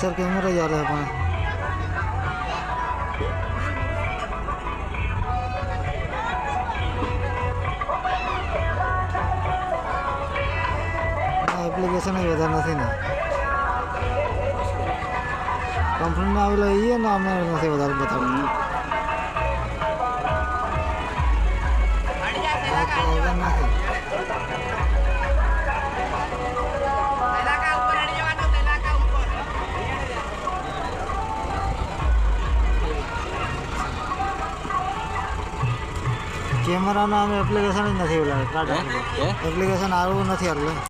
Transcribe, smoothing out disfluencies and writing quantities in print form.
picture camera जा रहा है एप्लिकेशन ही વધારે નથી ને કંપનીમાં આવેલો એ ને અમે નથી વધારે બતાવ્યું કેમેરાના અમે એપ્લિકેશન જ નથી ઓલા એપ્લિકેશન આવું નથી એટલે